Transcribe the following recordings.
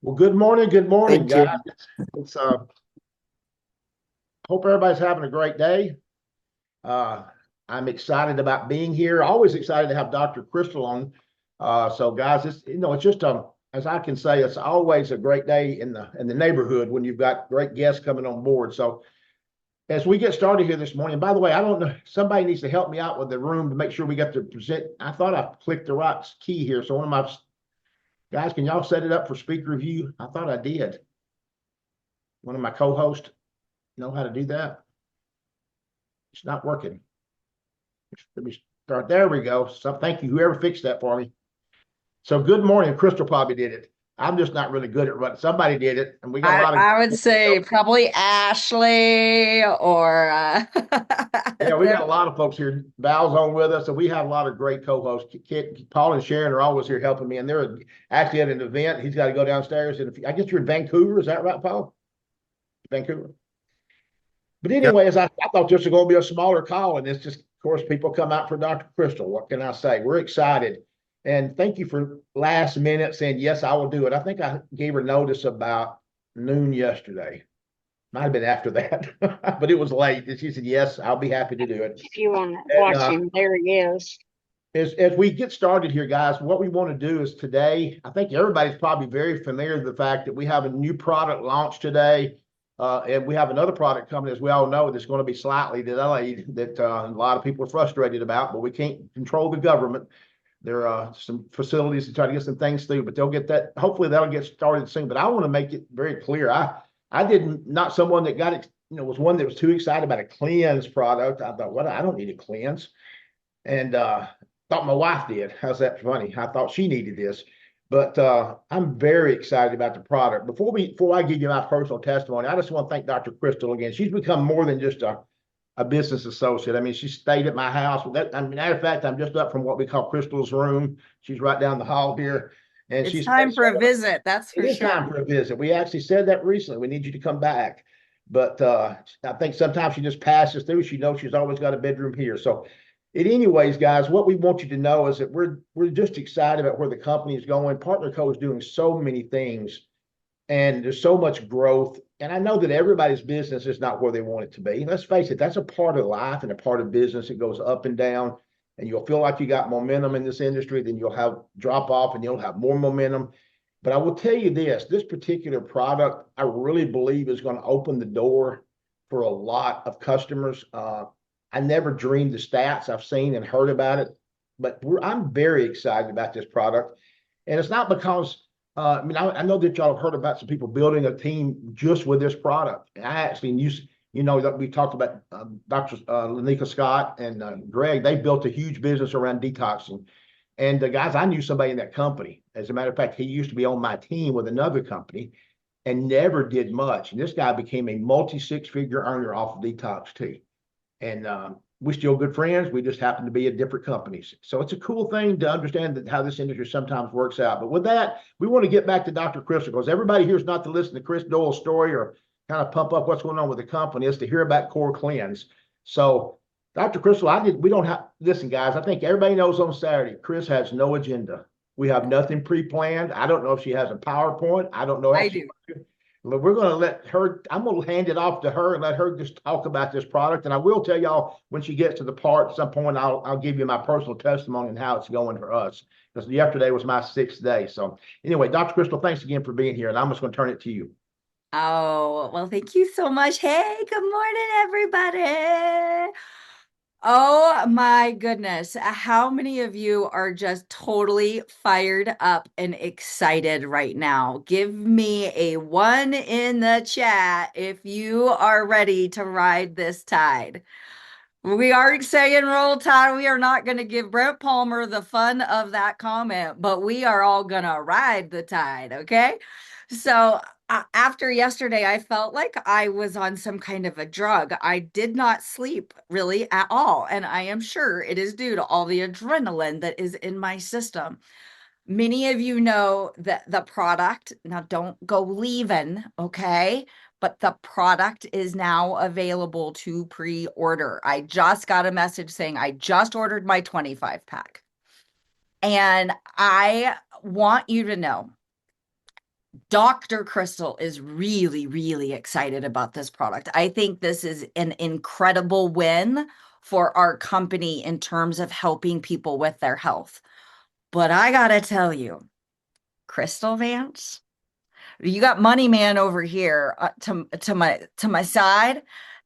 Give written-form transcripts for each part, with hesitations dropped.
Well, good morning, Good, guys. Jim. It's hope everybody's having a great day. Uh, I'm excited about being here. Always excited to have Dr. Kristal on. So, guys, it's just as I can say, it's always a great day in the neighborhood when you've got great guests coming on board. So, as we get started here this morning, by the way, I don't know, somebody needs to help me out with the room to make sure we got to present. I thought I clicked the right key here. So, one of my guys, can y'all set it up for speaker review? I thought I did. One of my co-hosts know how to do that. It's not working. Let me start. There we go. So thank you, whoever fixed that for me. So good morning. Kristal probably did it. I'm just not really good at running. Somebody did it, and we got a I, lot of I would say probably Ashley or yeah, we got a lot of folks here. Val's on with us, and we have a lot of great co-hosts. Paul and Sharon are always here helping me, and they're actually at an event. He's got to go downstairs, and I guess you're in Vancouver. Is that right, Paul? Vancouver. But Yep. anyways, I thought this was going to be a smaller call, and it's just, of course, people come out for Dr. Kristal. What can I say? We're excited, and thank you for last minute saying yes, I will do it. I think I gave her notice about noon yesterday. Might have been after that, but it was late, and she said yes, I'll be happy to do it. If you want to And watch him, there he is. as we get started here, guys, what we want to do is today, I think everybody's probably very familiar with the fact that we have a new product launch today. And we have another product coming, as we all know, that's going to be slightly delayed that a lot of people are frustrated about, but we can't control the government. There are some facilities to try to get some things through, but they'll get that. Hopefully that'll get started soon. But I want to make it very clear. I didn't, not someone that got, was one that was too excited about a cleanse product. I thought, what? I don't need a cleanse. And thought my wife did. How's that funny? I thought she needed this. But I'm very excited about the product. Before I give you my personal testimony, I just want to thank Dr. Kristal again. She's become more than just a business associate. I mean, she stayed at my house. Matter of fact, I'm just up from what we call Kristal's room. She's right down the hall here. And it's she's time for a visit, that's it for is time sure. for a visit. We actually said that recently. We need you to come back. But I think sometimes she just passes through. She knows she's always got a bedroom here. So anyways, guys, what we want you to know is that we're just excited about where the company is going. Partner Co is doing so many things, and there's so much growth. And I know that everybody's business is not where they want it to be. Let's face it, that's a part of life and a part of business. It goes up and down, and you'll feel like you got momentum in this industry, then you'll have drop off, and you'll have more momentum. But I will tell you this particular product, I really believe is going to open the door for a lot of customers. I never dreamed the stats. I've seen and heard about it, but I'm very excited about this product. And it's not because, I know that y'all have heard about some people building a team just with this product. And I actually knew that we talked about Dr. Lanika Scott and Greg. They built a huge business around detoxing. And the guys, I knew somebody in that company. As a matter of fact, he used to be on my team with another company and never did much. And this guy became a multi six figure earner off of detox tea. And we're still good friends. We just happen to be at different companies. So it's a cool thing to understand that how this industry sometimes works out. But with that, we want to get back to Dr. Kristal because everybody here is not to listen to Chris Doyle's story or kind of pump up what's going on with the company. It's to hear about Core Cleanse. So Dr. Kristal, we don't have, listen, guys, I think everybody knows on Saturday, Chris has no agenda. We have nothing pre-planned. I don't know if she has a PowerPoint. I don't know. I Actually, do. we're going to let her, I'm going to hand it off to her and let her just talk about this product. And I will tell y'all when she gets to the part at some point, I'll give you my personal testimony and how it's going for us. Because yesterday was my 6th day. So anyway, Dr. Kristal, thanks again for being here. And I'm just going to turn it to you. Oh, well, thank you so much. Hey, good morning, everybody. Oh my goodness. How many of you are just totally fired up and excited right now? Give me a one in the chat if you are ready to ride this tide. We are saying roll tide. We are not going to give Brent Palmer the fun of that comment, but we are all going to ride the tide. Okay. So after yesterday, I felt like I was on some kind of a drug. I did not sleep really at all. And I am sure it is due to all the adrenaline that is in my system. Many of you know that the product, now don't go leaving, okay? But the product is now available to pre-order. I just got a message saying I just ordered my 25 pack. And I want you to know Dr. Kristal is really, really excited about this product. I think this is an incredible win for our company in terms of helping people with their health. But I gotta tell you, Kristal Vance, you got Money Man over here to my side,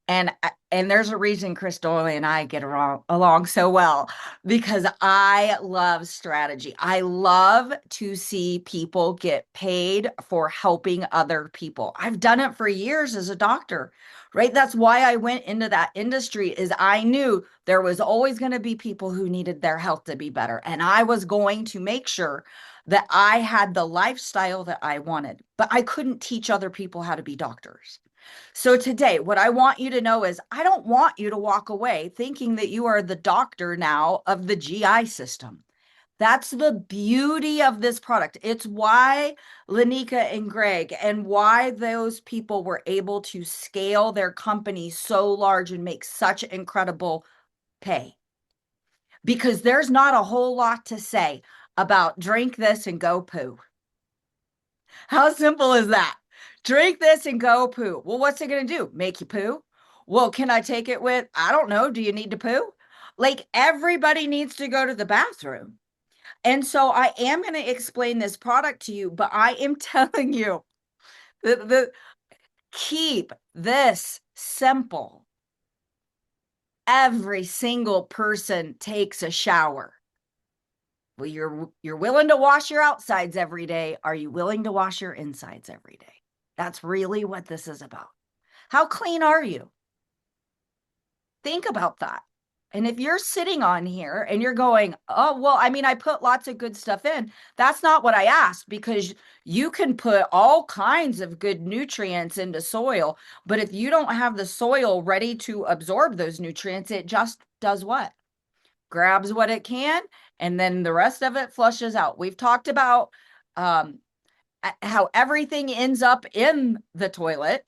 and there's a reason Crystal and I get along so well because I love strategy. I love to see people get paid for helping other people. I've done it for years as a doctor, right? That's why I went into that industry is I knew there was always going to be people who needed their health to be better, and I was going to make sure that I had the lifestyle that I wanted, but I couldn't teach other people how to be doctors. So today, what I want you to know is I don't want you to walk away thinking that you are the doctor now of the GI system. That's the beauty of this product. It's why Lanika and Greg and why those people were able to scale their company so large and make such incredible pay. Because there's not a whole lot to say about drink this and go poo. How simple is that? Drink this and go poo. Well, what's it going to do? Make you poo? Well, can I take it with, I don't know, do you need to poo? Like everybody needs to go to the bathroom. And so I am going to explain this product to you, but I am telling you the keep this simple. Every single person takes a shower. Well, you're willing to wash your outsides every day. Are you willing to wash your insides every day? That's really what this is about. How clean are you? Think about that. And if you're sitting on here and you're going, oh, well, I mean, I put lots of good stuff in. That's not what I asked because you can put all kinds of good nutrients into soil. But if you don't have the soil ready to absorb those nutrients, it just does what? Grabs what it can, and then the rest of it flushes out. We've talked about how everything ends up in the toilet.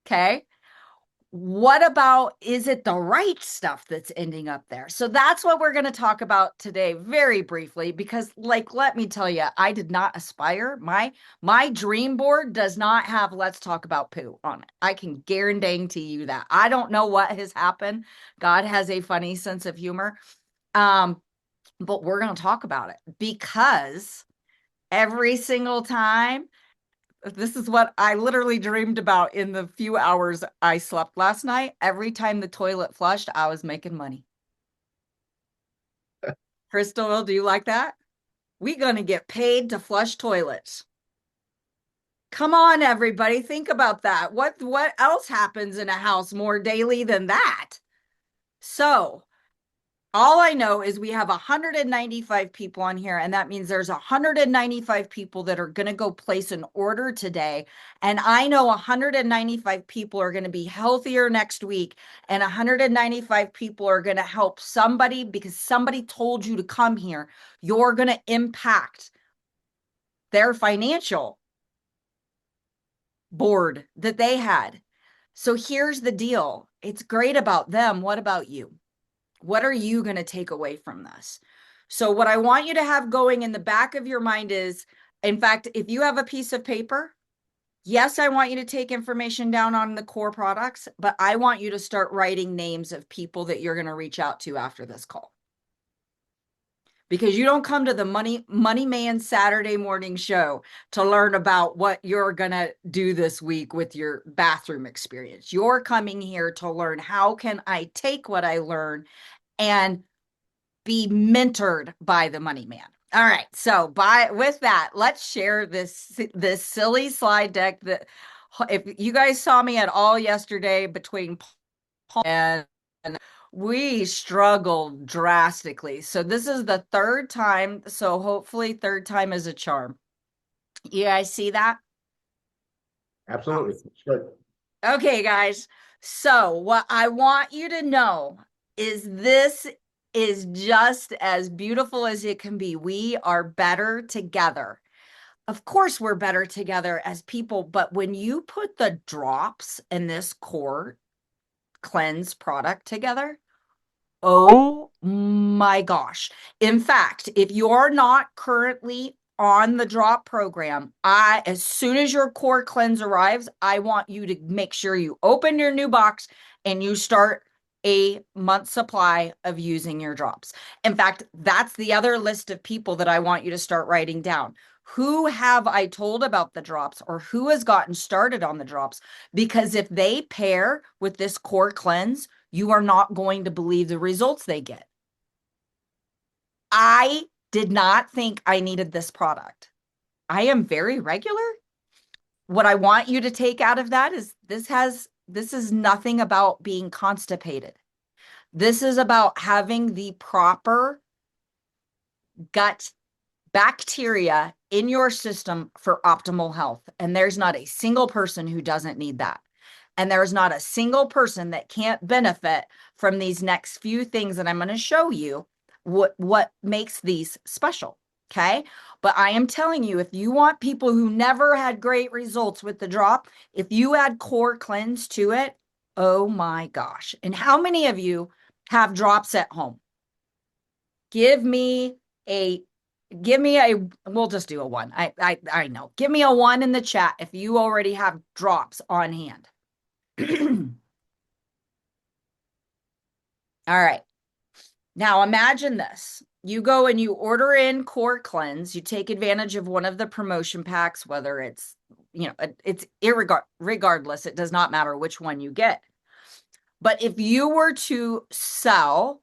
Okay. What about, is it the right stuff that's ending up there? So that's what we're going to talk about today very briefly, because like, let me tell you, I did not aspire. My dream board does not have let's talk about poo on it. I can guarantee you that. I don't know what has happened. God has a funny sense of humor. But we're going to talk about it because every single time, this is what I literally dreamed about in the few hours I slept last night. Every time the toilet flushed, I was making money. Crystal, do you like that? We're going to get paid to flush toilets. Come on, everybody. Think about that. What else happens in a house more daily than that? So all I know is we have 195 people on here, and that means there's 195 people that are going to go place an order today. And I know 195 people are going to be healthier next week, and 195 people are going to help somebody because somebody told you to come here. You're going to impact their financial board that they had. So here's the deal. It's great about them. What about you? What are you going to take away from this? So what I want you to have going in the back of your mind is, in fact, if you have a piece of paper, yes, I want you to take information down on the core products, but I want you to start writing names of people that you're going to reach out to after this call. Because you don't come to the Money Man Saturday morning show to learn about what you're going to do this week with your bathroom experience. You're coming here to learn how can I take what I learn and be mentored by the Money Man. All right. So with that, let's share this silly slide deck that if you guys saw me at all yesterday between and we struggled drastically. So this is the third time. So hopefully third time is a charm. You guys see that? Absolutely. Good. Okay, guys. So what I want you to know is this is just as beautiful as it can be. We are better together. Of course, we're better together as people, but when you put the drops in this core cleanse product together, oh my gosh. In fact, if you're not currently on the drop program, as soon as your core cleanse arrives, I want you to make sure you open your new box and you start a month supply of using your drops. In fact, that's the other list of people that I want you to start writing down. Who have I told about the drops, or who has gotten started on the drops? Because if they pair with this core cleanse, you are not going to believe the results they get. I did not think I needed this product. I am very regular. What I want you to take out of that is this is nothing about being constipated. This is about having the proper gut bacteria in your system for optimal health. And there's not a single person who doesn't need that. And there's not a single person that can't benefit from these next few things that I'm going to show you what makes these special. Okay. But I am telling you, if you want people who never had great results with the drop, if you add core cleanse to it, oh my gosh. And how many of you have drops at home? Give me a, we'll just do a one. I know. Give me a one in the chat if you already have drops on hand. All right. Now imagine this. You go and you order in core cleanse. You take advantage of one of the promotion packs, whether it's, it's regardless. It does not matter which one you get. But if you were to sell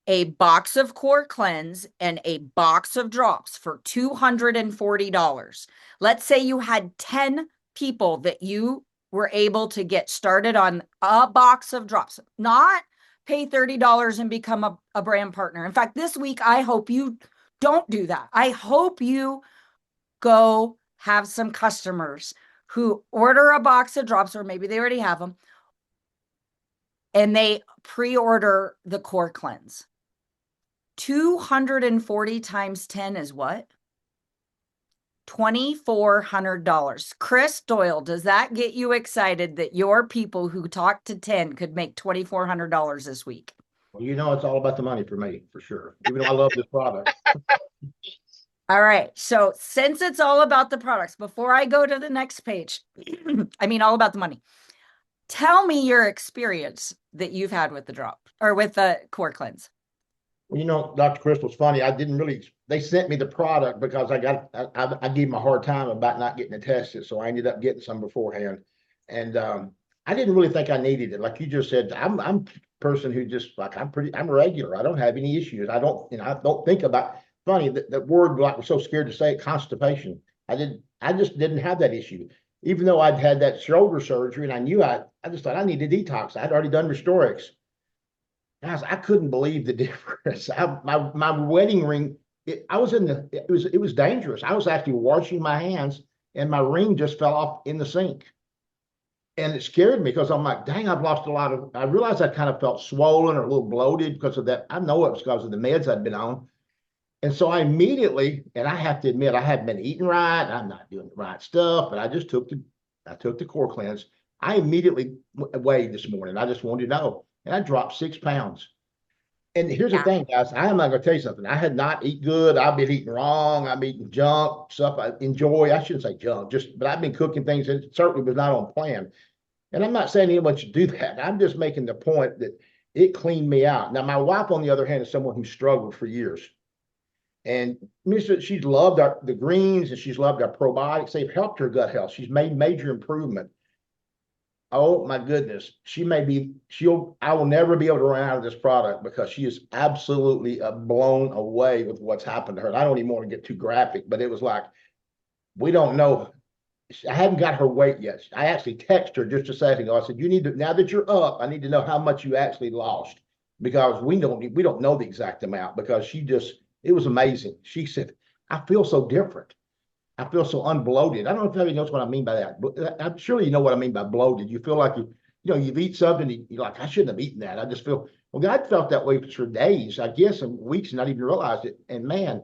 a box of core cleanse and a box of drops for $240, let's say you had 10 people that you were able to get started on a box of drops, not pay $30 and become a brand partner. In fact, this week, I hope you don't do that. I hope you go have some customers who order a box of drops, or maybe they already have them, and they pre-order the core cleanse. 240 times 10 is what? $2,400. Chris Doyle, does that get you excited that your people who talked to 10 could make $2,400 this week? Well, it's all about the money for me, for sure. Even though I love this product. All right. So since it's all about the products, before I go to the next page, I mean, all about the money. Tell me your experience that you've had with the drop or with the core cleanse. Dr. Kristal's funny. They sent me the product because I gave them a hard time about not getting it tested. So I ended up getting some beforehand. And I didn't really think I needed it. Like you just said, I'm a person who just like, I'm regular. I don't have any issues. I don't think about, funny, that word, like we're so scared to say it, constipation. I just didn't have that issue. Even though I'd had that shoulder surgery and I knew I just thought I needed detox. I'd already done Restorix. Guys, I couldn't believe the difference. My wedding ring, it was dangerous. I was actually washing my hands and my ring just fell off in the sink. And it scared me because I'm like, dang, I've lost I realized I kind of felt swollen or a little bloated because of that. I know it was because of the meds I'd been on. And so I immediately, and I have to admit, I haven't been eating right. I'm not doing the right stuff, but I took the core cleanse. I immediately weighed this morning. I just wanted to know. And I dropped 6 pounds. And here's the thing, guys. I am not going to tell you something. I had not eaten good. I've been eating wrong. I'm eating junk, stuff I enjoy. I shouldn't say junk, but I've been cooking things that certainly was not on plan. And I'm not saying anyone should do that. I'm just making the point that it cleaned me out. Now, my wife, on the other hand, is someone who struggled for years. And she's loved the greens and she's loved our probiotics. They've helped her gut health. She's made major improvement. Oh my goodness. I will never be able to run out of this product because she is absolutely blown away with what's happened to her. And I don't even want to get too graphic, but it was like, we don't know. I hadn't got her weight yet. I actually texted her just a second ago. I said, now that you're up, I need to know how much you actually lost because we don't know the exact amount because it was amazing. She said, I feel so different. I feel so unbloated. I don't know if anybody knows what I mean by that, but I'm sure you know what I mean by bloated. You feel like you've eaten something, you're like, I shouldn't have eaten that. I just feel, well, I felt that way for days, I guess, and weeks, and not even realized it. And man,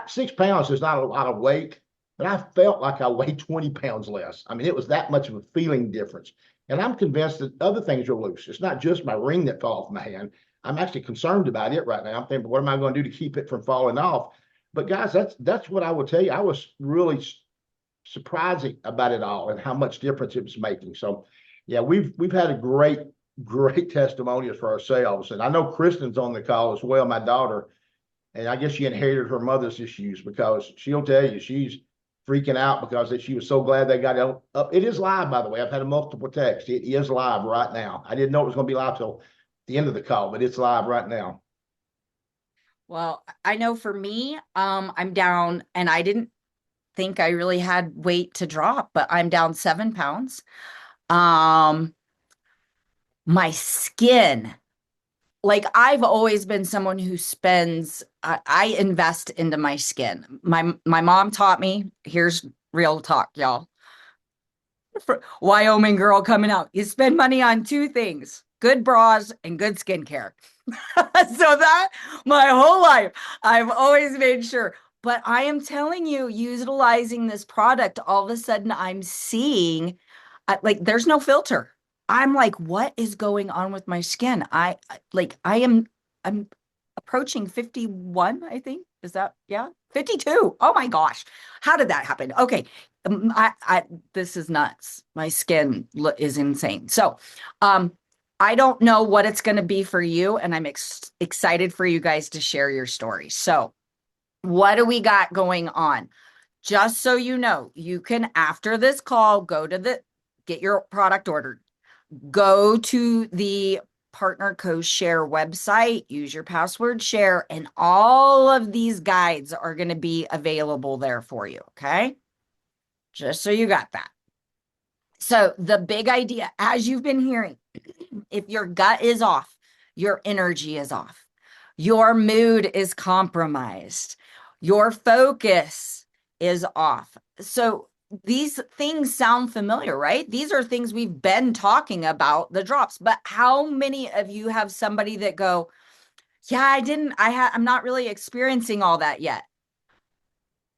6 pounds is not a lot of weight, but I felt like I weighed 20 pounds less. I mean, it was that much of a feeling difference. And I'm convinced that other things are loose. It's not just my ring that fell off my hand. I'm actually concerned about it right now. I'm thinking, what am I going to do to keep it from falling off? But guys, that's what I will tell you. I was really surprising about it all and how much difference it was making. So, yeah, we've had a great testimonials for ourselves, and I know Kristen's on the call as well, my daughter, and I guess she inherited her mother's issues because she'll tell you she's freaking out because she was so glad they got up. It is live, by the way. I've had a multiple text. It is live right now. I didn't know it was going to be live till the end of the call, but it's live right now. Well, I know for me, I'm down, and I didn't think I really had weight to drop, but I'm down 7 pounds. Um, my skin, like I've always been someone who spends, I invest into my skin. My mom taught me, here's real talk, y'all. Wyoming girl coming out. You spend money on two things, good bras and good skincare. So that my whole life, I've always made sure. But I am telling you, utilizing this product, all of a sudden I'm seeing like there's no filter. I'm like, what is going on with my skin? I'm approaching 51, I think. Is that, yeah? 52. Oh my gosh. How did that happen? Okay. This is nuts. My skin is insane. So, I don't know what it's going to be for you, and I'm excited for you guys to share your stories. So, what do we got going on? Just so you know, you can, after this call, get your product ordered. Go to the Partner Co Share website, use your password share, and all of these guides are going to be available there for you. Okay. Just so you got that. So, the big idea, as you've been hearing, if your gut is off, your energy is off, your mood is compromised, your focus is off. So, these things sound familiar, right? These are things we've been talking about, the drops. But how many of you have somebody that go, yeah, I'm not really experiencing all that yet?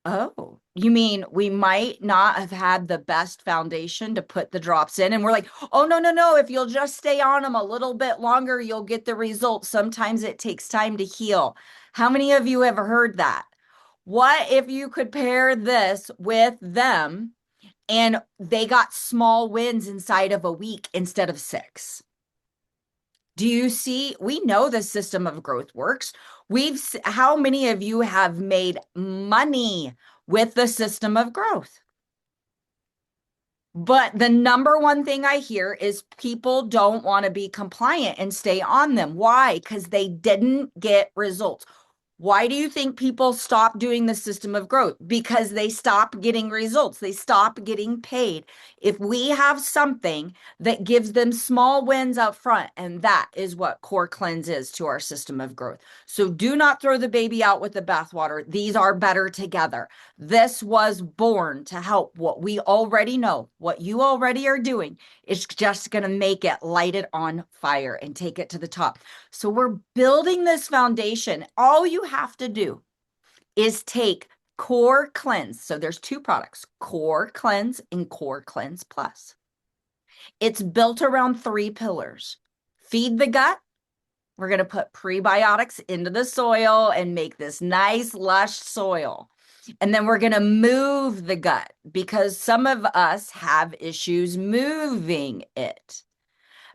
Oh, you mean we might not have had the best foundation to put the drops in? And we're like, oh, no, no, no. If you'll just stay on them a little bit longer, you'll get the results. Sometimes it takes time to heal. How many of you have heard that? What if you could pair this with them and they got small wins inside of a week instead of 6? Do you see? We know the system of growth works. How many of you have made money with the system of growth? But the number one thing I hear is people don't want to be compliant and stay on them. Why? Because they didn't get results. Why do you think people stop doing the system of growth? Because they stop getting results. They stop getting paid. If we have something that gives them small wins up front, and that is what Core Cleanse is to our system of growth. So do not throw the baby out with the bathwater. These are better together. This was born to help what we already know, what you already are doing. It's just going to make it light it on fire and take it to the top. So we're building this foundation. All you have to do is take Core Cleanse. So there's two products, Core Cleanse and Core Cleanse Plus. It's built around 3 pillars. Feed the gut. We're going to put prebiotics into the soil and make this nice, lush soil. And then we're going to move the gut because some of us have issues moving it.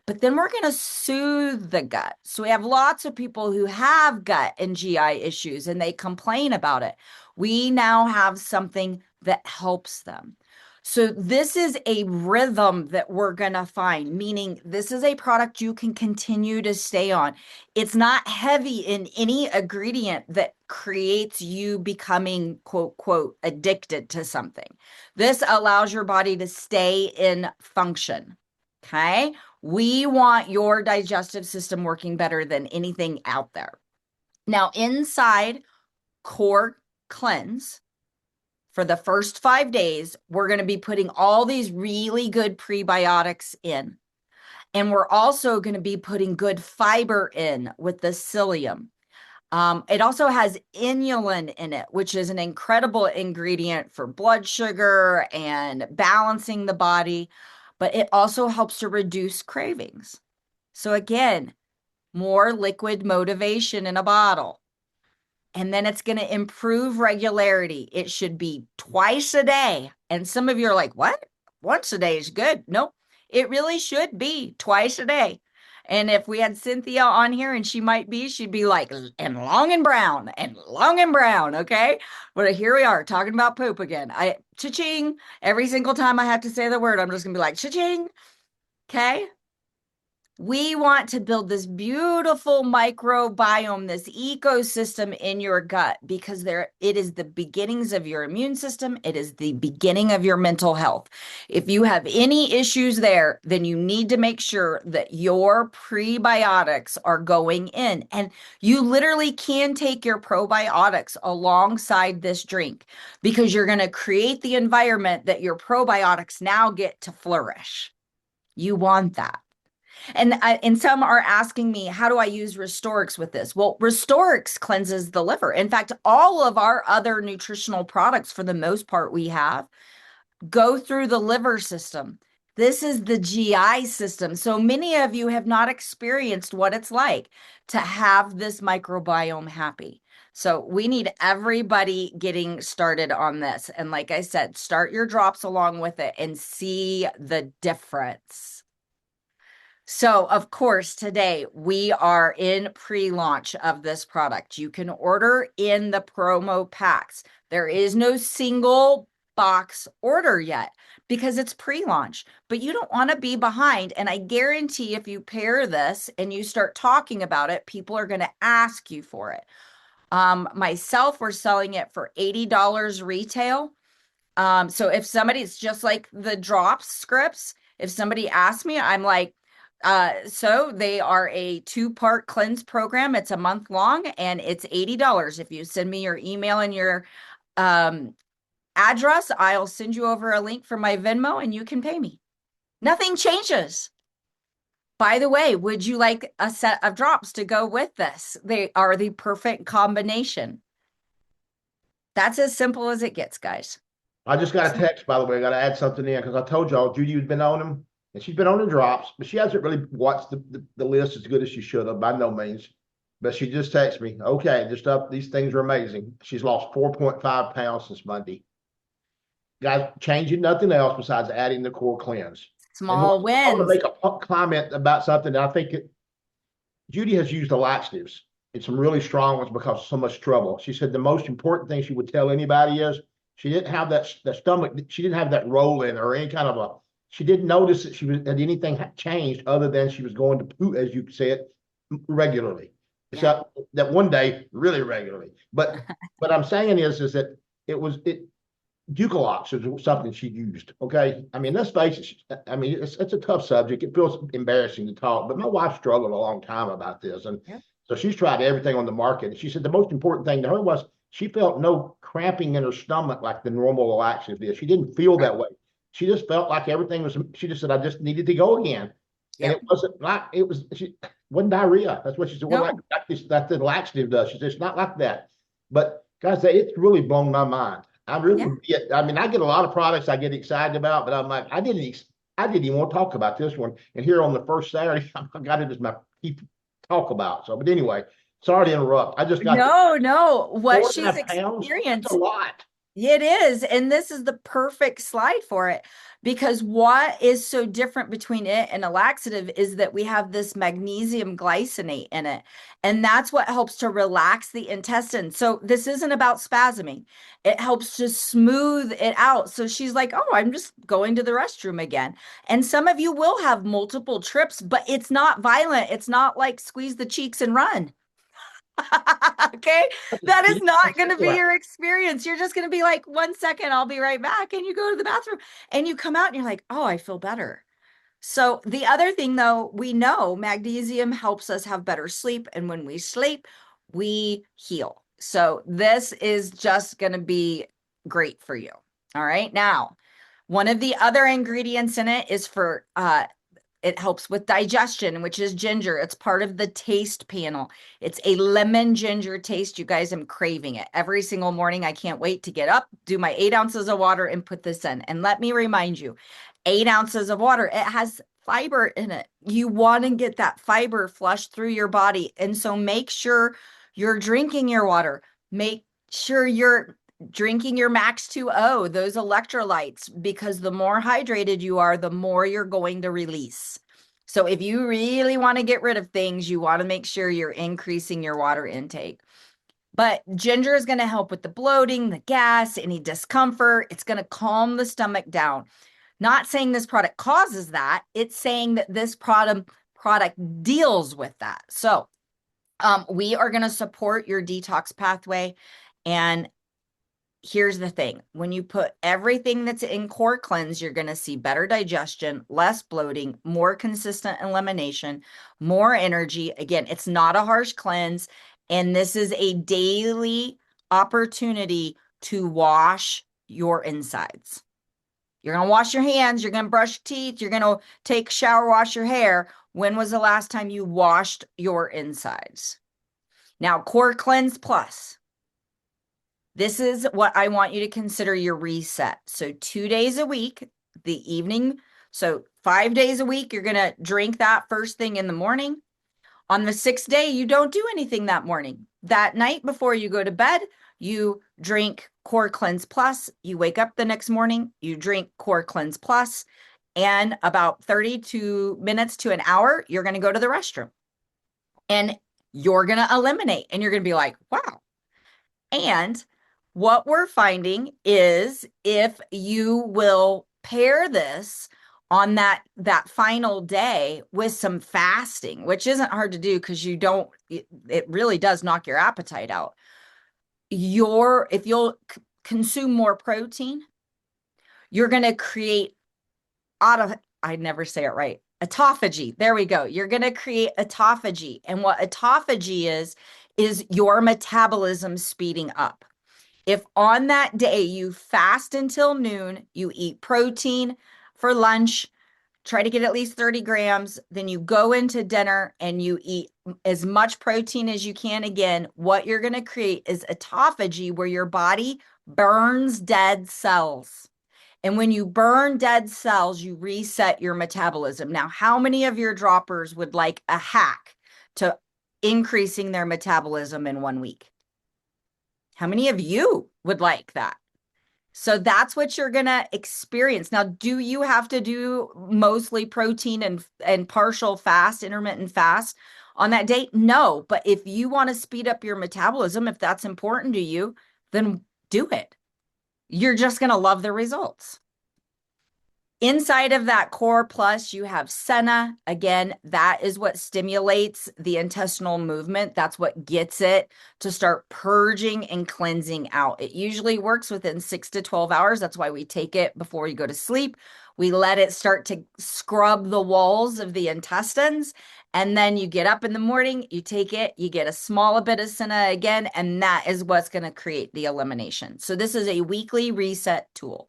But then we're going to soothe the gut. So we have lots of people who have gut and GI issues and they complain about it. We now have something that helps them. So this is a rhythm that we're going to find, meaning this is a product you can continue to stay on. It's not heavy in any ingredient that creates you becoming, quote, quote, addicted to something. This allows your body to stay in function. Okay. We want your digestive system working better than anything out there. Now, inside Core Cleanse, for the first 5 days, we're going to be putting all these really good prebiotics in. And we're also going to be putting good fiber in with the psyllium. It also has inulin in it, which is an incredible ingredient for blood sugar and balancing the body, but it also helps to reduce cravings. So again, more liquid motivation in a bottle. And then it's going to improve regularity. It should be twice a day. And some of you are like, what? Once a day is good. Nope. It really should be twice a day. And if we had Cynthia on here and she'd be like, and long and brown and long and brown. Okay. But here we are talking about poop again. Cha-ching. Every single time I have to say the word, I'm just going to be like, cha-ching. Okay. We want to build this beautiful microbiome, this ecosystem in your gut because it is the beginnings of your immune system. It is the beginning of your mental health. If you have any issues there, then you need to make sure that your prebiotics are going in. And you literally can take your probiotics alongside this drink because you're going to create the environment that your probiotics now get to flourish. You want that. And some are asking me, how do I use Restorix with this? Well, Restorix cleanses the liver. In fact, all of our other nutritional products, for the most part, we have go through the liver system. This is the GI system. So many of you have not experienced what it's like to have this microbiome happy. So we need everybody getting started on this. And like I said, start your drops along with it and see the difference. So, of course, today we are in pre-launch of this product. You can order in the promo packs. There is no single box order yet because it's pre-launch, but you don't want to be behind. And I guarantee if you pair this and you start talking about it, people are going to ask you for it. Myself, we're selling it for $80 retail. So if somebody's just like the drops scripts, if somebody asks me, I'm like, so they are a 2-part cleanse program. It's a month long and it's $80. If you send me your email and your address, I'll send you over a link for my Venmo and you can pay me. Nothing changes. By the way, would you like a set of drops to go with this? They are the perfect combination. That's as simple as it gets, guys. I just got a text, by the way. I got to add something in because I told y'all Judy has been on them and she's been on the drops, but she hasn't really watched the list as good as she should have by no means. But she just texted me, okay, just up. These things are amazing. She's lost 4.5 pounds since Monday. Guys, changing nothing else besides adding the core cleanse. Small wins. I want to make a comment about something that I think Judy has used the laxatives and some really strong ones because of so much trouble. She said the most important thing she would tell anybody is she didn't have that stomach. She didn't have that roll in or any kind of a. She didn't notice that that anything had changed other than she was going to poo, as you said, regularly. Yeah. Except that one day, really regularly. But what I'm saying is that it Ducalox is something she used. Okay. I mean, let's face it. I mean, it's a tough subject. It feels embarrassing to talk, but my wife struggled a long time about this. And so she's tried everything on the market. And she said the most important thing to her was she felt no cramping in her stomach like the normal laxative did. She didn't feel that way. She just felt like everything was, she just said, I just needed to go again. And it wasn't like, wasn't diarrhea. That's what she said. No. Well, like the laxative does. She said, it's not like that. But guys, it's really blown my mind. I really get, I mean, I get a lot of products I get excited about, but I'm like, I didn't even want to talk about this one. And here on the first Saturday, I got it as my talk about. So, but anyway, sorry to interrupt. I just got no. What she's experienced a lot. It is. And this is the perfect slide for it because what is so different between it and a laxative is that we have this magnesium glycinate in it. And that's what helps to relax the intestine. So this isn't about spasming. It helps to smooth it out. So she's like, oh, I'm just going to the restroom again. And some of you will have multiple trips, but it's not violent. It's not like squeeze the cheeks and run. Okay, that is not going to be your experience. You're just going to be like, 1 second, I'll be right back. And you go to the bathroom and you come out and you're like, oh, I feel better. So the other thing, though, we know magnesium helps us have better sleep. And when we sleep, we heal. So this is just going to be great for you. All right. Now, one of the other ingredients in it is for it helps with digestion, which is ginger. It's part of the taste panel. It's a lemon ginger taste. You guys, I'm craving it. Every single morning, I can't wait to get up, do my 8 ounces of water and put this in. And let me remind you, 8 ounces of water, it has fiber in it. You want to get that fiber flushed through your body. And so make sure you're drinking your water. Make sure you're drinking your max 2O, those electrolytes, because the more hydrated you are, the more you're going to release. So if you really want to get rid of things, you want to make sure you're increasing your water intake. But ginger is going to help with the bloating, the gas, any discomfort. It's going to calm the stomach down. Not saying this product causes that. It's saying that this product deals with that. So we are going to support your detox pathway. And here's the thing. When you put everything that's in Core Cleanse, you're going to see better digestion, less bloating, more consistent elimination, more energy. Again, it's not a harsh cleanse. And this is a daily opportunity to wash your insides. You're going to wash your hands. You're going to brush your teeth. You're going to take a shower, wash your hair. When was the last time you washed your insides? Now, Core Cleanse Plus. This is what I want you to consider your reset. So 2 days a week, the evening. So 5 days a week, you're going to drink that first thing in the morning. On the 6th day, you don't do anything that morning. That night before you go to bed, you drink Core Cleanse Plus. You wake up the next morning, you drink Core Cleanse Plus, and about 32 minutes to an hour, you're going to go to the restroom. And you're going to eliminate, and you're going to be like, wow. And what we're finding is if you will pair this on that final day with some fasting, which isn't hard to do because it really does knock your appetite out. If you'll consume more protein, you're going to create I never say it right. Autophagy. There we go. You're going to create autophagy. And what autophagy is your metabolism speeding up. If on that day you fast until noon, you eat protein for lunch, try to get at least 30 grams, then you go into dinner and you eat as much protein as you can again, what you're going to create is autophagy where your body burns dead cells. And when you burn dead cells, you reset your metabolism. Now, how many of your droppers would like a hack to increasing their metabolism in 1 week? How many of you would like that? So that's what you're going to experience. Now, do you have to do mostly protein and partial fast, intermittent fast on that date? No, but if you want to speed up your metabolism, if that's important to you, then do it. You're just going to love the results. Inside of that Core Plus, you have Senna. Again, that is what stimulates the intestinal movement. That's what gets it to start purging and cleansing out. It usually works within 6 to 12 hours. That's why we take it before you go to sleep. We let it start to scrub the walls of the intestines. And then you get up in the morning, you take it, you get a small bit of Senna again, and that is what's going to create the elimination. So this is a weekly reset tool.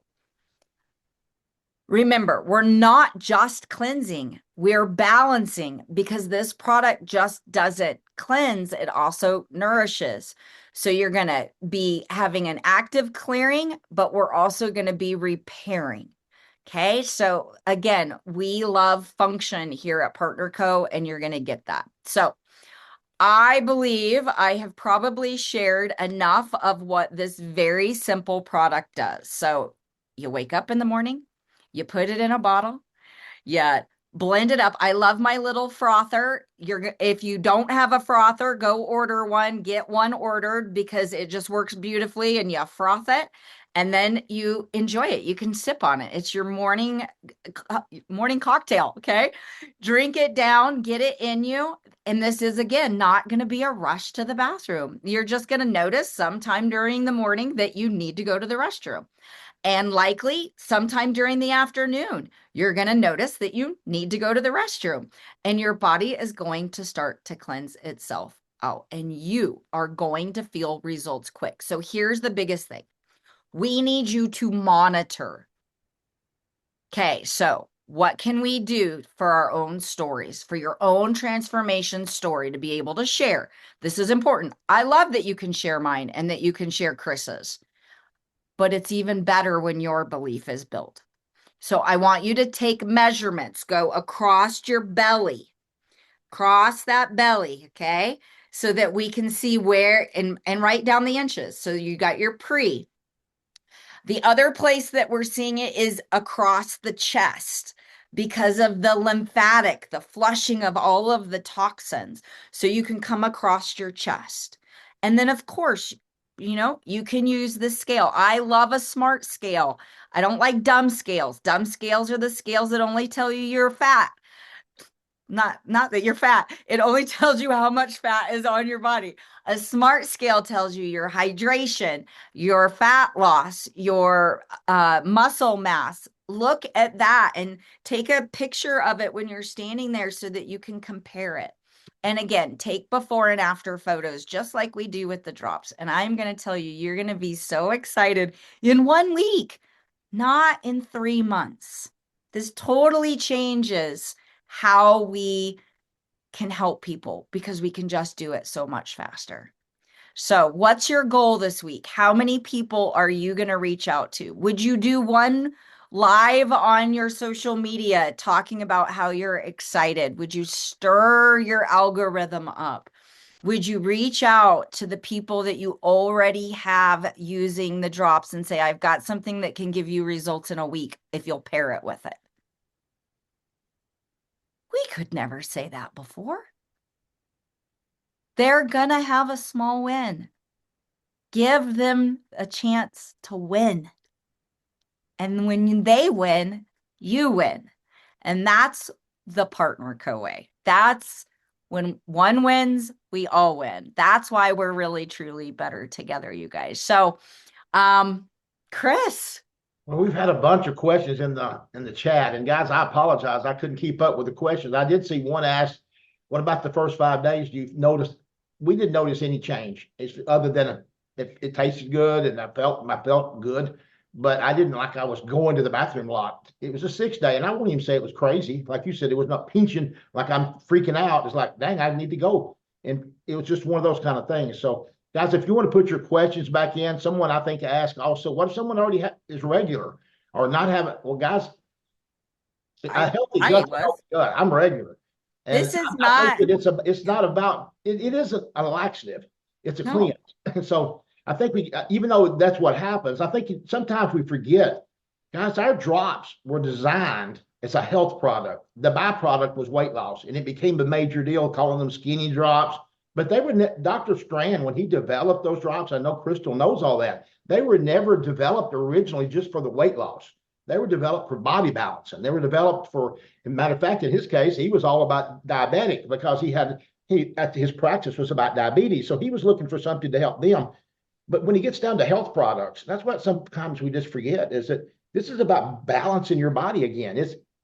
Remember, we're not just cleansing, we're balancing because this product just doesn't cleanse, it also nourishes. So you're going to be having an active clearing, but we're also going to be repairing. Okay, so again, we love function here at Partner Co, and you're going to get that. So I believe I have probably shared enough of what this very simple product does. So you wake up in the morning, you put it in a bottle, you blend it up. I love my little frother. If you don't have a frother, go order one, get one ordered because it just works beautifully and you froth it and then you enjoy it. You can sip on it. It's your morning cocktail, okay? Drink it down, get it in you. And this is, again, not going to be a rush to the bathroom. You're just going to notice sometime during the morning that you need to go to the restroom. And likely sometime during the afternoon, you're going to notice that you need to go to the restroom and your body is going to start to cleanse itself out and you are going to feel results quick. So here's the biggest thing. We need you to monitor. Okay, so what can we do for our own stories, for your own transformation story to be able to share? This is important. I love that you can share mine and that you can share Chris's. But it's even better when your belief is built. So I want you to take measurements, go across your belly, cross that belly, okay? so that we can see where and write down the inches. So you got your pre. The other place that we're seeing it is across the chest because of the lymphatic, the flushing of all of the toxins. So you can come across your chest. And then, of course, you can use the scale. I love a smart scale. I don't like dumb scales. Dumb scales are the scales that only tell you you're fat. Not that you're fat. It only tells you how much fat is on your body. A smart scale tells you your hydration, your fat loss, your muscle mass. Look at that and take a picture of it when you're standing there so that you can compare it. And again, take before and after photos, just like we do with the drops. And I'm going to tell you, you're going to be so excited in 1 week, not in 3 months. This totally changes how we can help people because we can just do it so much faster. So what's your goal this week? How many people are you going to reach out to? Would you do one live on your social media talking about how you're excited? Would you stir your algorithm up? Would you reach out to the people that you already have using the drops and say, I've got something that can give you results in a week if you'll pair it with it? We could never say that before. They're gonna have a small win. Give them a chance to win. And when they win, you win. And that's the Partner Co way. That's when one wins, we all win. That's why we're really, truly better together, you guys. So, Chris. Well, we've had a bunch of questions in the chat, and guys, I apologize. I couldn't keep up with the questions. I did see one ask, "What about the first 5 days? Do you notice?" We didn't notice any change, other than it tasted good and I felt good, but I didn't like I was going to the bathroom a lot. It was a 6 day, and I wouldn't even say it was crazy. Like you said, it was not pinching like I'm freaking out. It's like, dang, I need to go, and it was just one of those kind of things. So guys, if you want to put your questions back in, someone I think asked also, what if someone already is regular or not having? Well, guys, a healthy gut's a healthy gut. I'm regular, and This is I think not. that it's not about it isn't a laxative. It's a cleanse. So I think even though that's what happens, I think sometimes we forget, guys. Our drops were designed as a health product. The byproduct was weight loss, and it became a major deal, calling them skinny drops. But they were Dr. Strand, when he developed those drops. I know Kristal knows all that. They were never developed originally just for the weight loss. They were developed for body balance, and they were developed for. As a matter of fact, in his case, he was all about diabetic because his practice was about diabetes, so he was looking for something to help them. But when he gets down to health products, that's what sometimes we just forget, is that this is about balancing your body again.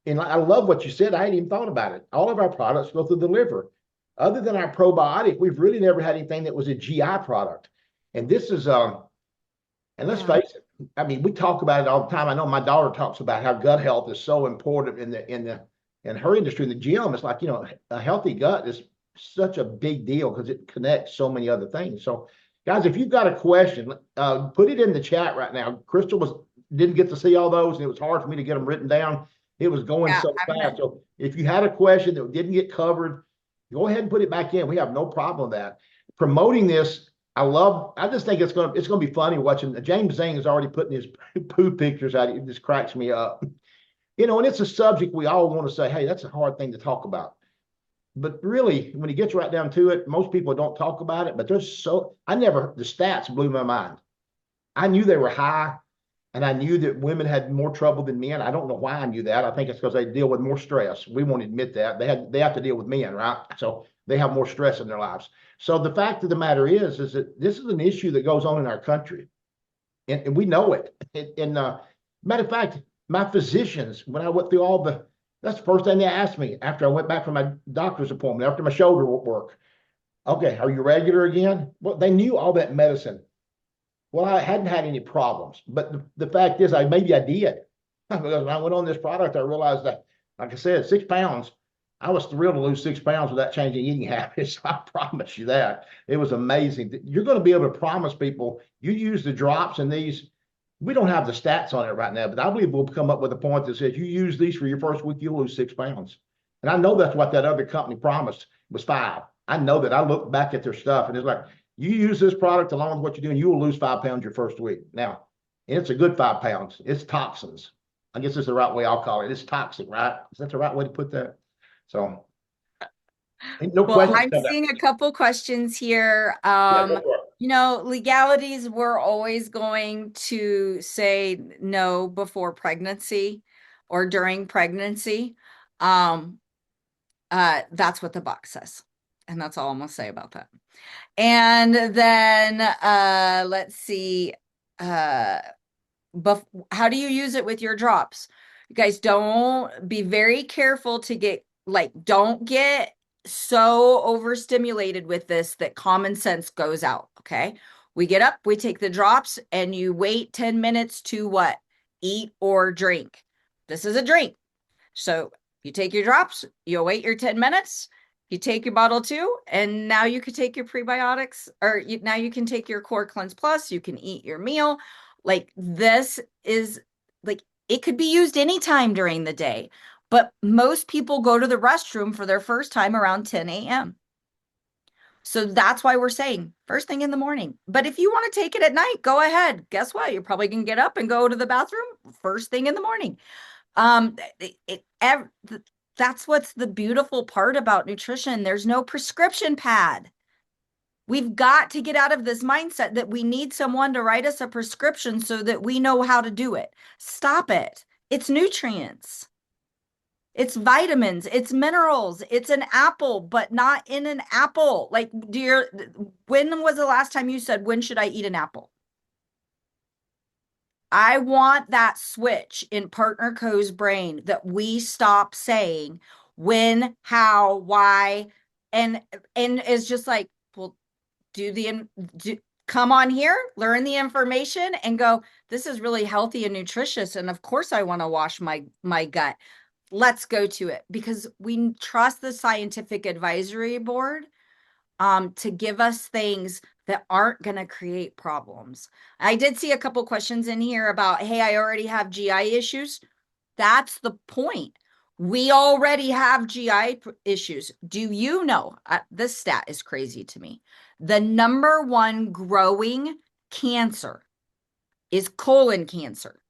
And I love what you said. I hadn't even thought about it. All of our products go through the liver. Other than our probiotic, we've really never had anything that was a GI product. And this is, and let's face it, I mean, we talk about it all the time. I know my daughter talks about how gut health is so important in her industry, in the gym. It's like, a healthy gut is such a big deal because it connects so many other things. So guys, if you've got a question, put it in the chat right now. Kristal didn't get to see all those, and it was hard for me to get them written down. It was going so fast. So if you had a question that didn't get covered, go ahead and put it back in. We have no problem with that. Promoting this, I just think it's gonna be funny watching. James Zane is already putting his poo pictures out. It just cracks me up. And it's a subject we all want to say, hey, that's a hard thing to talk about. But really, when he gets right down to it, most people don't talk about it. But the stats blew my mind. I knew they were high, and I knew that women had more trouble than men. I don't know why I knew that. I think it's because they deal with more stress. We won't admit that. They have to deal with men, right? So they have more stress in their lives. So the fact of the matter is that this is an issue that goes on in our country, and we know it. Matter of fact, my physicians, when I went through that's the first thing they asked me after I went back from my doctor's appointment, after my shoulder work. Okay, are you regular again? Well, they knew all that medicine. Well, I hadn't had any problems, but the fact is, maybe I did. Because when I went on this product, I realized that, like I said, 6 pounds. I was thrilled to lose 6 pounds without changing eating habits. I promise you that. It was amazing. You're going to be able to promise people, you use the drops and these. We don't have the stats on it right now, but I believe we'll come up with a point that says you use these for your first week, you'll lose 6 pounds. And I know that's what that other company promised, was 5. I know that I look back at their stuff and it's like, you use this product along with what you're doing, you will lose 5 pounds your first week. Now, and it's a good 5 pounds. It's toxins. I guess it's the right way I'll call it. It's toxic, right? Is that the right way to put that? So, no Well, questions I'm come back. seeing a couple questions here. Yeah, go for it. Legalities, we're always going to say no before pregnancy or during pregnancy. Um, that's what the box says. And that's all I'm gonna say about that. And then let's see. Uh how do you use it with your drops? You guys, don't be very careful to get don't get so overstimulated with this that common sense goes out. Okay. We get up, we take the drops, and you wait 10 minutes to what? Eat or drink. This is a drink. So you take your drops, you wait your 10 minutes, you take your bottle two, and now you can take your prebiotics, or now you can take your Core Cleanse Plus, you can eat your meal. Like this is like it could be used anytime during the day, but most people go to the restroom for their first time around 10 a.m. So that's why we're saying first thing in the morning. But if you want to take it at night, go ahead. Guess what? You're probably going to get up and go to the bathroom first thing in the morning. Um, that's what's the beautiful part about nutrition. There's no prescription pad. We've got to get out of this mindset that we need someone to write us a prescription so that we know how to do it. Stop it. It's nutrients. It's vitamins, it's minerals, it's an apple, but not in an apple. Like, when was the last time you said, when should I eat an apple? I want that switch in Partner Co's brain that we stop saying when, how, why, and it's just like, well, come on here, learn the information, and go. This is really healthy and nutritious, and of course, I want to wash my gut. Let's go to it because we trust the scientific advisory board to give us things that aren't going to create problems. I did see a couple questions in here about, hey, I already have GI issues. That's the point. We already have GI issues. Do you know? This stat is crazy to me. The number one growing cancer is colon cancer.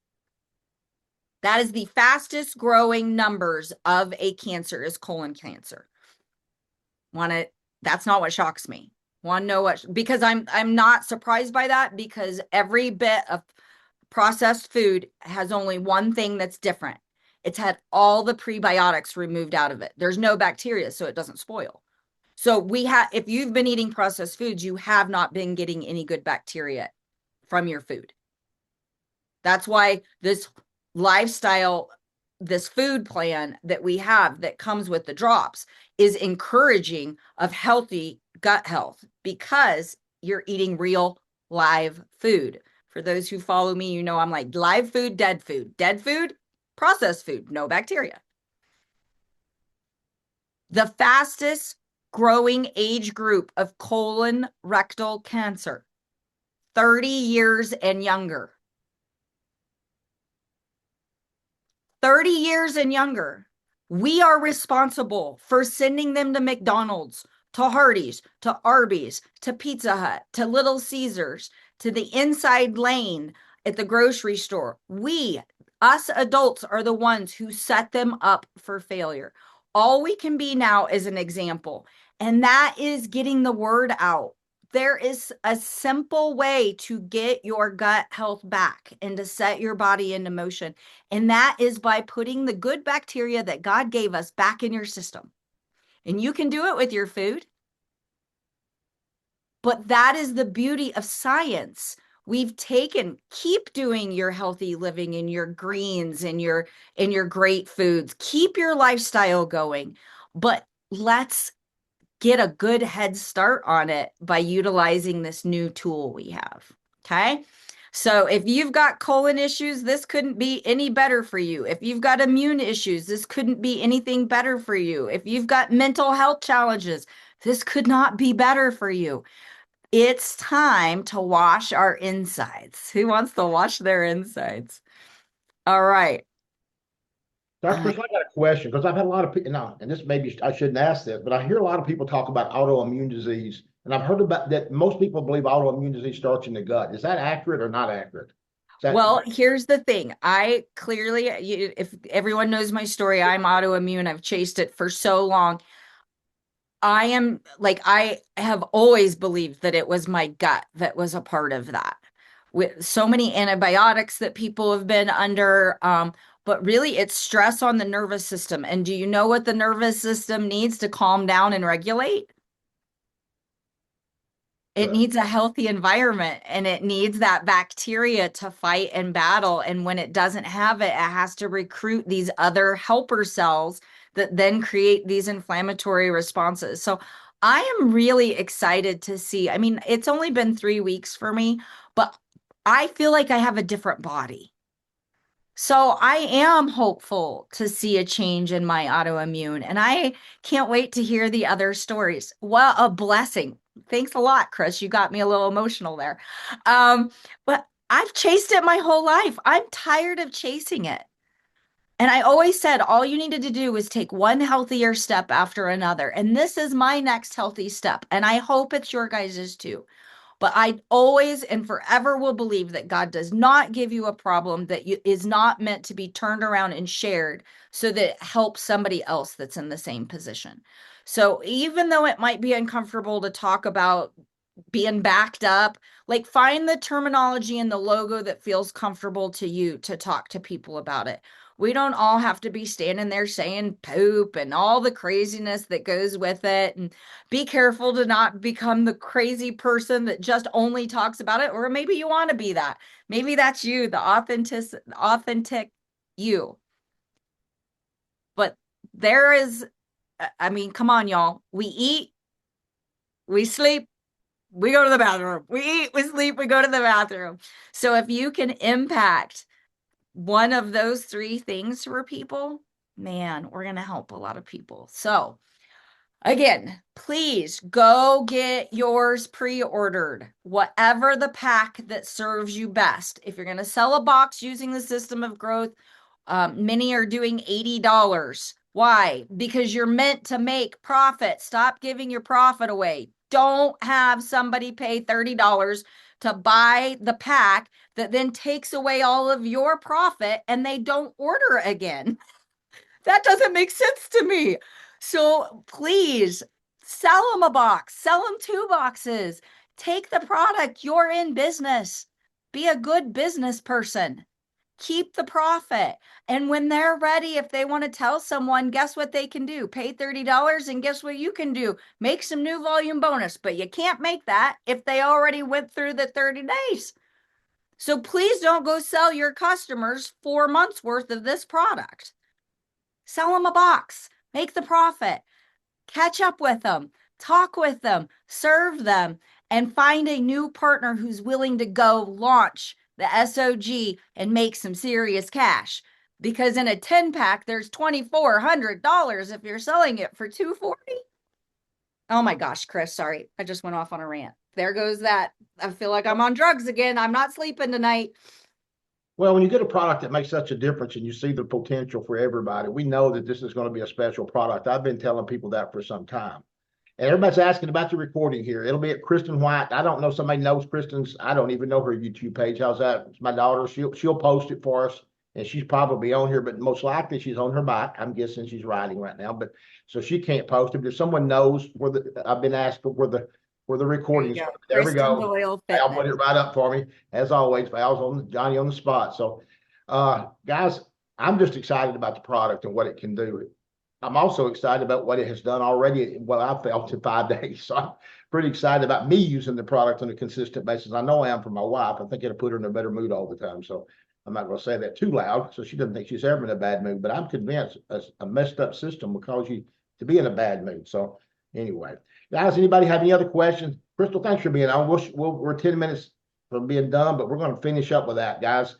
That is the fastest growing numbers of a cancer is colon cancer. That's not what shocks me. Want to know what? Because I'm not surprised by that because every bit of processed food has only one thing that's different. It's had all the prebiotics removed out of it. There's no bacteria, so it doesn't spoil. So if you've been eating processed foods, you have not been getting any good bacteria from your food. That's why this lifestyle, this food plan that we have that comes with the drops is encouraging of healthy gut health because you're eating real live food. For those who follow me, you know I'm like live food, dead food. Dead food, processed food, no bacteria. The fastest growing age group of colon rectal cancer, 30 years and younger. 30 years and younger. We are responsible for sending them to McDonald's, to Hardee's, to Arby's, to Pizza Hut, to Little Caesars, to the inside lane at the grocery store. Us adults, are the ones who set them up for failure. All we can be now is an example, and that is getting the word out. There is a simple way to get your gut health back and to set your body into motion. And that is by putting the good bacteria that God gave us back in your system. And you can do it with your food. But that is the beauty of science. Keep doing your healthy living and your greens and your great foods. Keep your lifestyle going. But let's get a good head start on it by utilizing this new tool we have. Okay. So if you've got colon issues, this couldn't be any better for you. If you've got immune issues, this couldn't be anything better for you. If you've got mental health challenges, this could not be better for you. It's time to wash our insides. Who wants to wash their insides? All right. Dr. Chris, I got a question because I've had a lot of people now, and this maybe I shouldn't ask this, but I hear a lot of people talk about autoimmune disease, and I've heard about that most people believe autoimmune disease starts in the gut. Is that accurate or not accurate? Is that Well, here's the thing. I clearly, if everyone knows my story, I'm autoimmune. I've chased it for so long. I am like, I have always believed that it was my gut that was a part of that. With so many antibiotics that people have been under, but really it's stress on the nervous system. And do you know what the nervous system needs to calm down and regulate? It good? needs a healthy environment and it needs that bacteria to fight and battle. And when it doesn't have it, it has to recruit these other helper cells that then create these inflammatory responses. So I am really excited to see. I mean, it's only been 3 weeks for me, but I feel like I have a different body. So I am hopeful to see a change in my autoimmune, and I can't wait to hear the other stories. What a blessing. Thanks a lot, Chris. You got me a little emotional there. But I've chased it my whole life. I'm tired of chasing it. And I always said all you needed to do was take one healthier step after another. And this is my next healthy step. And I hope it's your guys's too. But I always and forever will believe that God does not give you a problem that is not meant to be turned around and shared so that it helps somebody else that's in the same position. So even though it might be uncomfortable to talk about being backed up, like find the terminology and the logo that feels comfortable to you to talk to people about it. We don't all have to be standing there saying poop and all the craziness that goes with it. And be careful to not become the crazy person that just only talks about it. Or maybe you want to be that. Maybe that's you, the authentic you. But there is, I mean, come on, y'all. We eat, we sleep, we go to the bathroom. We eat, we sleep, we go to the bathroom. So if you can impact one of those three things for people, man, we're going to help a lot of people. So again, please go get yours pre-ordered, whatever the pack that serves you best. If you're going to sell a box using the system of growth, many are doing $80. Why? Because you're meant to make profit. Stop giving your profit away. Don't have somebody pay $30 to buy the pack that then takes away all of your profit and they don't order again. That doesn't make sense to me. So please sell them a box, sell them 2 boxes. Take the product. You're in business. Be a good business person. Keep the profit. And when they're ready, if they want to tell someone, guess what they can do? Pay $30 and guess what you can do? Make some new volume bonus. But you can't make that if they already went through the 30 days. So please don't go sell your customers 4 months worth of this product. Sell them a box, make the profit, catch up with them, talk with them, serve them, and find a new partner who's willing to go launch the SOG and make some serious cash. Because in a 10 pack, there's $2,400 if you're selling it for $240. Oh my gosh, Chris, sorry. I just went off on a rant. There goes that. I feel like I'm on drugs again. I'm not sleeping tonight. Well, when you get a product that makes such a difference and you see the potential for everybody, we know that this is going to be a special product. I've been telling people that for some time. And everybody's asking about the recording here. It'll be at Kristen White. I don't know. Somebody knows Kristen's. I don't even know her YouTube page. How's that? It's my daughter. She'll post it for us, and she's probably on here, but most likely she's on her bike. I'm guessing she's riding right now, but so she can't post it. But if someone knows where I've been asked for where the There you recordings. go. There we Kristen go. Doyle Val put Fitness. it right up for me as always. Val's on Johnny on the spot. So, guys, I'm just excited about the product and what it can do. I'm also excited about what it has done already. Well, I felt in 5 days. So I'm pretty excited about me using the product on a consistent basis. I know I am for my wife. I think it'll put her in a better mood all the time. So I'm not going to say that too loud so she doesn't think she's ever in a bad mood. But I'm convinced a messed up system will cause you to be in a bad mood. So anyway, guys, anybody have any other questions? Kristal, thanks for being on. We're 10 minutes from being done, but we're going to finish up with that, guys.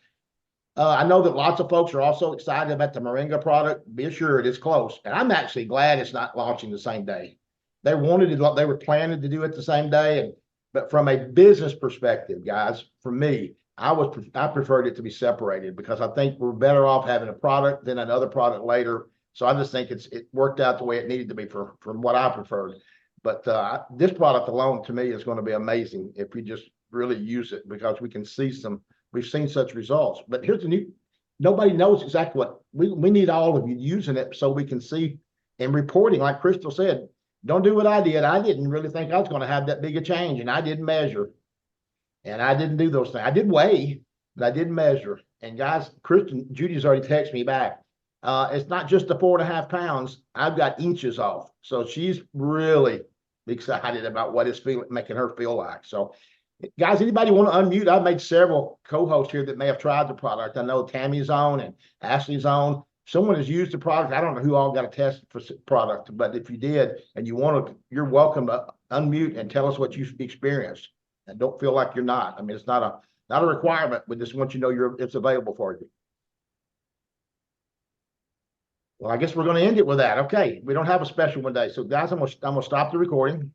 I know that lots of folks are also excited about the Moringa product. Be assured it's close. And I'm actually glad it's not launching the same day. They were planning to do it the same day. But from a business perspective, guys, for me, I preferred it to be separated because I think we're better off having a product than another product later. So I just think it worked out the way it needed to be from what I preferred. But this product alone to me is going to be amazing if we just really use it because we've seen such results. But here's the new nobody knows exactly what we need all of you using it so we can see and reporting, like Kristal said. Don't do what I did. I didn't really think I was going to have that big a change, and I didn't measure. And I didn't do those things. I did weigh, but I didn't measure. And guys, Judy's already texted me back. It's not just the 4.5 pounds. I've got inches off. So she's really excited about what it's making her feel like. So, guys, anybody want to unmute? I've made several co-hosts here that may have tried the product. I know Tammy's on and Ashley's on. Someone has used the product. I don't know who all got a test for product, but if you did and you want to, you're welcome to unmute and tell us what you've experienced. And don't feel like you're not. I mean, it's not a requirement. We just want you to know it's available for you. Well, I guess we're going to end it with that. Okay, we don't have a special one day, so guys, I'm gonna stop the recording.